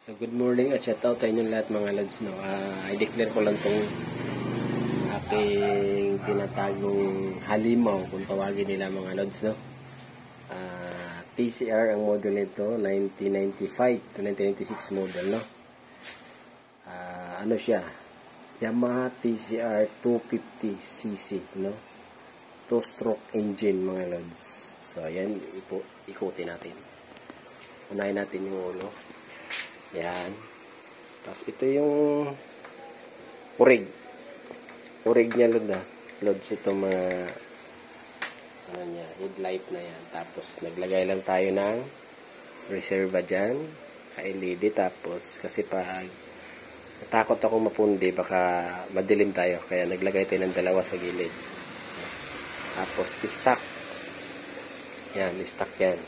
So good morning at shout out sa inyong lahat mga lods, no. I-declare ko lang tong aking tinatagong halimaw kung tawagin nila mga lods, no. TCR ang model nito, 1995 to 1996 model, no. Ano siya? Yamaha TCR 250cc, no. 2-stroke engine mga lods. So ayan, ikutin natin. Unahin natin yung ulo. Yan. Tapos ito yung urig. Urig niya loads itong mga ano niya, headlight na yan. Tapos naglagay lang tayo ng reserva dyan, ka-LED. Tapos kasi pag natakot ako mapundi, baka madilim tayo. Kaya naglagay tayo ng dalawa sa gilid. Tapos stock. Yan, stock yan.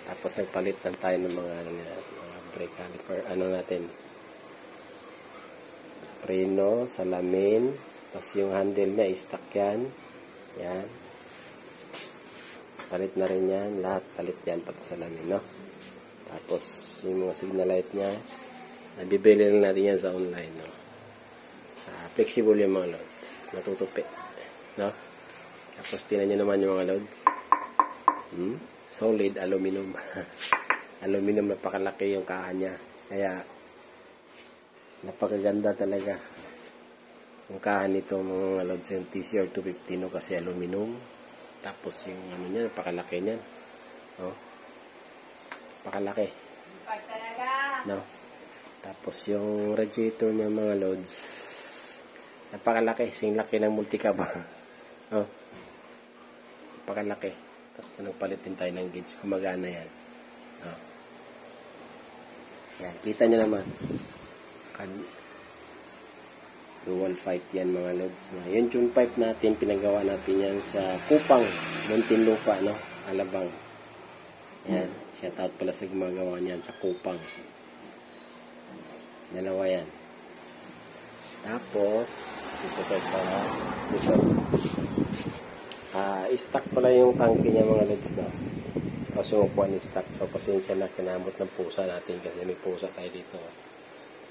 Tapos nagpalit lang tayo ng mga ano yan, brake caliper, ano natin, preno, salamin, tapos yung handle niya, stock yan, yan, palit na rin yan, lahat palit yan, pati salamin, no? Tapos yung mga signal light niya, nabibili lang natin yan sa online, no? Flexible yung mga loads, natutupi, no? Tapos tinan nyo naman yung mga loads, solid aluminum. Aluminum, napakalaki yung kahan niya. Kaya, napakaganda talaga. Yung kahan nito, mga loads, yung TCR 250, no, kasi aluminum. Tapos yung ano niya, napakalaki niya. No? Napakalaki. No? Tapos yung radiator niya, mga loads, napakalaki. Sing laki ng multicab. No? Napakalaki. Tapos nagpalit din tayo ng gauge. Kumagana yan. No? Yan, kita nyo naman. Dual pipe yan mga loads. Yung tune pipe natin, pinagawa natin yan sa Kupang, Muntinlupa, no? Alabang. Yan, shout out pala sa gumagawa niyan sa Kupang. Dalawa yan. Tapos, ito tayo sa dito. Stock pala yung tangke niya mga loads, no? Kasi upuan ni stock. So, pasensya na, kinamot ng pusa natin kasi may pusa tayo dito.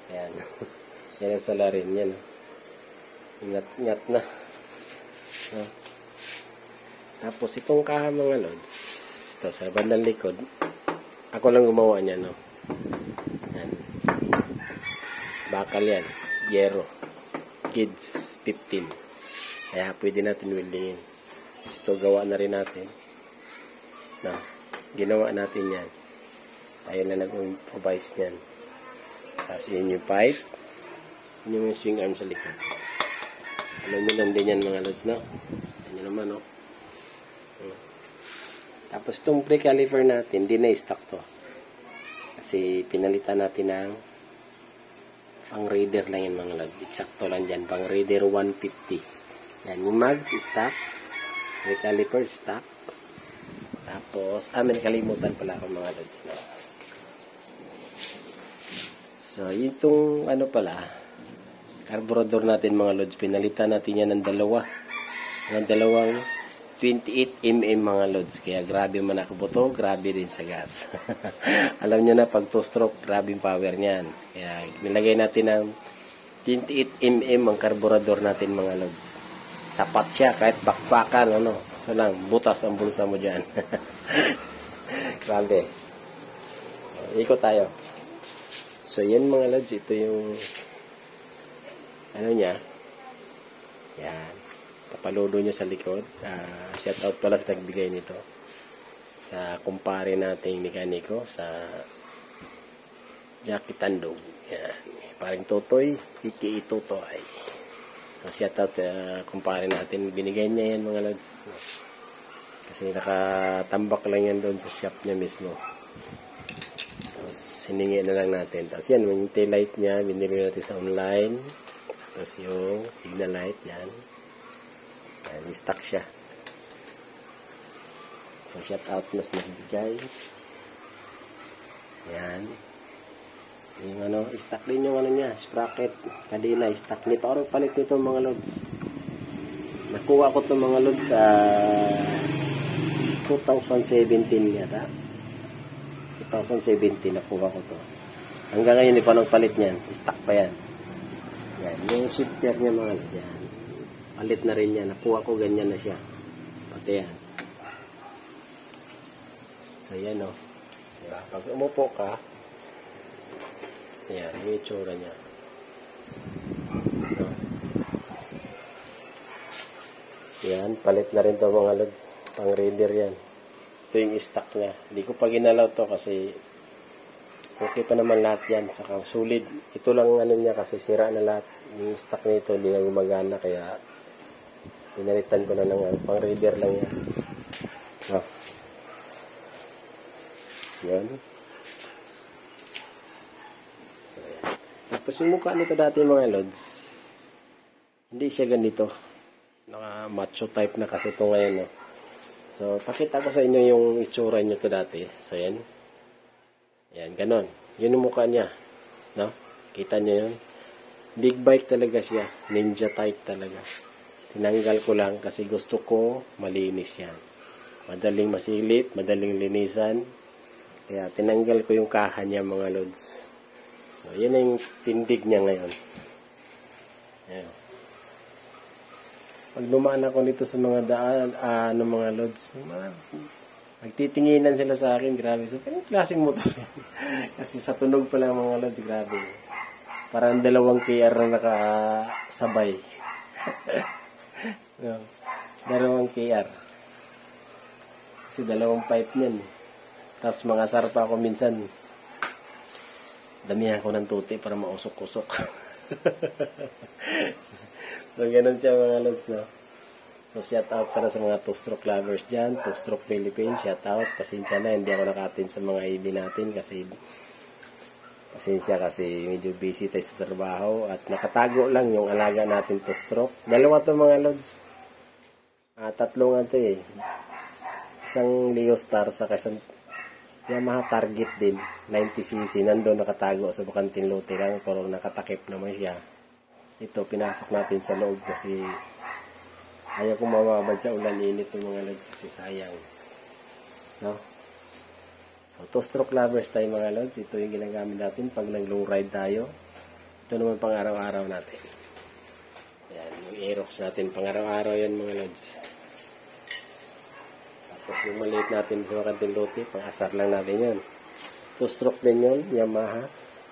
Ayan. Yan ang salarin. Yan. Ingat-ingat na. Tapos, itong kaha mga loads. Ito, sa bandang likod. Ako lang gumawa niya, no? Yan. Bakal yan. Yero. Kids 15. Kaya, pwede natin weldingin. Ito, gawa na rin natin. No? Ginawa natin yan. Tayo na nag-improvise yan. Tapos yun yung pipe. Yun yung swing arm sa likod. Alam nyo lang din yan mga loads, no? Alam nyo naman, no? Tapos itong brake caliper natin, di na stock to. Kasi pinalitan natin ng pang raider lang yan mga loads. Eksakto lang dyan. Pang raider 150. Yan. Yung mags, stock. Brake caliper, stock. Tapos, may nakalimutan pala ako mga loads, no? So, itong ano pala, carburetor natin mga loads, pinalitan natin yan ng dalawa. Ng dalawang 28mm mga loads. Kaya grabe man nakabuto, grabe din sa gas. Alam nyo na, pag 2-stroke, grabe yung power niyan. Kaya nilagay natin ng 28mm ang carburetor natin mga loads. Sapat siya, kahit bakbakan, ano. So lang, butas ang bulsa mo dyan. Grabe. Ikot tayo. So, yan mga loads. Ito yung ano niya. Yan. Tapaludo nyo sa likod. Shout out pala sa nagbigay nito. Sa kumpare nating mekaniko. Sa Jackie Tandog. Yan. Paring Totoy. Iki Totoy. So, shout out sa kumpare natin. Binigay niya yan mga loads. Kasi nakatambak lang yan doon sa shop niya mismo. Tapos, hiningi na lang natin. Tapos yan, yung tail light niya, binili natin sa online. Tapos yung signal light, yan. Yan, stock siya. So, shout out na sa nagbigay. Yan. Yung ano, stock din yung ano niya, sprocket, kadena, stock nito. Parang palit nito mga loads. Nakuha ko itong mga loads sa 2017 yata. 2017 nakuha ko to. Hanggang ngayon, hindi pa nagpalit niyan. Stock pa yan. Yan. Yung shifter niya mga lods. Yan. Palit na rin yan. Nakuha ko ganyan na siya. Pati yan. So, yan o. Diba? Pag umupo ka, yan. Yung itsura niya. No? Yan. Palit na rin ito mga lods. Pang reader yan. Ito yung stock niya. Hindi ko pa ginalaw to kasi okay pa naman lahat yan. Saka solid. Ito lang ano niya kasi sira na lahat. Yung stock nito hindi na gumagana kaya pinalitan ko na ng pang reader lang yan. Oh. Yan. So, yan. Tapos yung mukha nito dati mga lods, hindi siya ganito. Naka macho type na kasi ito ngayon. No? So, pakita ko sa inyo yung itsura nyo to dati. So, yan. Yan, ganon. Yun yung mukha niya. No? Kita nyo yun? Big bike talaga siya. Ninja type talaga. Tinanggal ko lang kasi gusto ko malinis yan. Madaling masilip, madaling linisan. Kaya tinanggal ko yung kaha niya mga lods. So, yan yung tindig niya ngayon. Ayan. Pag dumaan ako dito sa mga daan, mga lods, nagtitinginan sila sa akin, grabe. So, anong klaseng motor yan? Kasi sa tunog pa lang mga lods, grabe. Parang 2 KR na nakasabay. No, 2 KR. Kasi 2 pipe niyan. Tapos mga asar pa ako minsan. Damihan ko ng tuti para mausok-usok. So, ganun siya mga lods, no? So, shout out para sa mga two-stroke lovers dyan. Two-stroke Philippines, shout out. Pasensya na, hindi ako nakatin sa mga IB natin kasi pasensya kasi medyo busy tayo sa trabaho at nakatago lang yung alaga natin two-stroke. 2 to mga lods. 3 nga to eh. Isang Leo Star sa isang Yamaha Target din. 90cc. Nandun nakatago sa Bukantin Lote lang pero nakatakip naman siya. Ito, pinasok natin sa loob kasi ayaw kong mamabad sa ulan init yung mga lods kasi sayang. No? So, two-stroke lovers tayo mga lods. Ito yung ginagamit natin pag nag-low ride tayo. Ito naman pang araw-araw natin. Yan, yung Aerox natin pang araw-araw yan mga lods. Tapos yung maliit natin sa Bukantin Lote, pang asar lang natin yun. Two-stroke din yun, Yamaha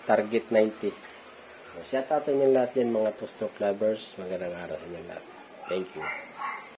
Target 90. So, shout out sa inyo lahat yan mga two-stroke lovers. Magandang araw sa inyo lahat. Thank you.